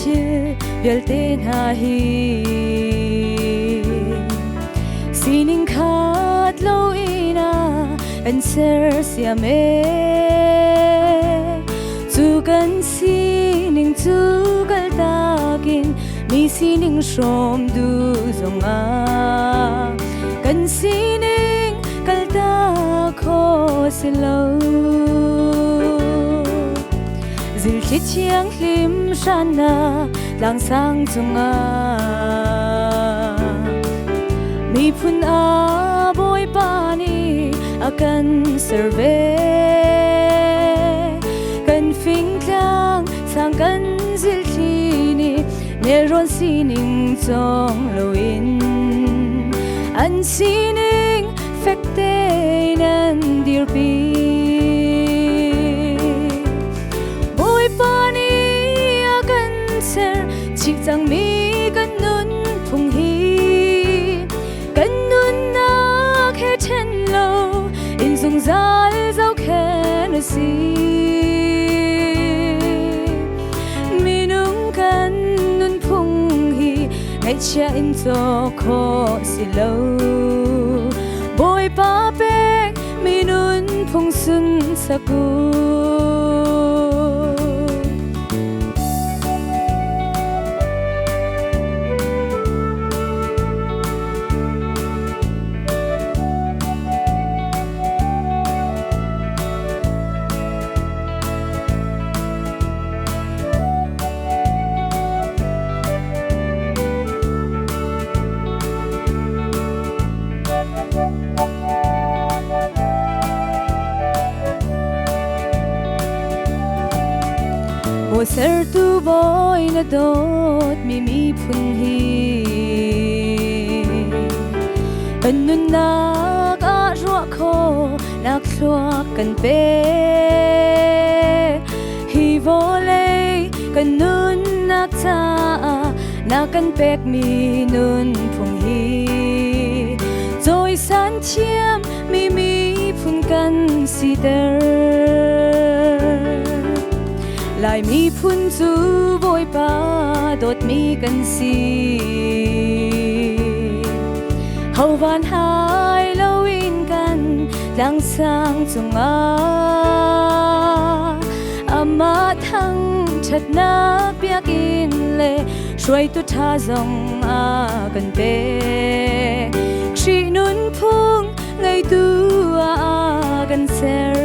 chil vial te na hi sining khat lo ina an ser siame chu kan sining chu kal takin mi sining shom du zonga kan sining kal ta kho silo zil chi chiang lim shana lang sang chunga mi phun a boy pani akan serve kan phing tlang sang kan zil thini neron sining chong loin an sining fekte nan dir pi boy pani akan ser chik chang mi kan nun phung hi kan nun na khe chen lo in zung zal zau khe na si mi nung kan nun phung hi ngay cha in to kho si lo boy pa pek mi nun phung sun saku o ser tu boy na dot mi phun hi anun na ka ro kho nak thua kan pe hi vole kan nun nak ta na kan pek mi nun phun hi rồi san chiam mi phun kan si der lại mi phun chu boy pa dot mi kan si hau van hai lo in kan lang sang chunga ama thang chat na piak in le shwai tu tha zong a kan pe khi nun phung ngai tu a kan ser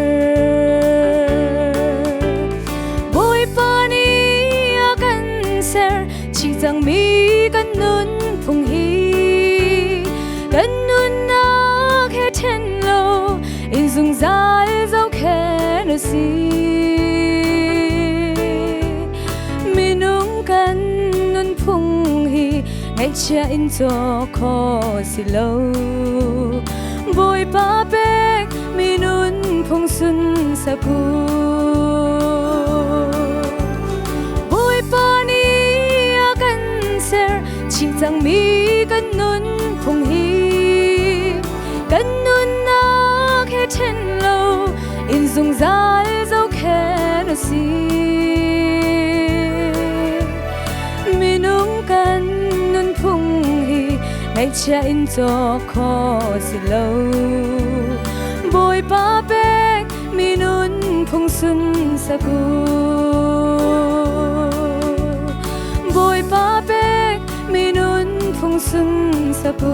chỉ rằng mi kan nun phung hi kan nun na khe chen lo in zung zal zau khe na si mi nung kan nun phung hi ngay cha in to kho si lo boy pa pek mi nun phung sun saku chỉ rằng mi kan nun phung hi kan nun na khe chen lo in zung zal zau khe na si mi nung kan nun phung hi ngay cha in to kho si lo boy pa pek mi nun phung sun saku boy pa pek mi nun phung sun saku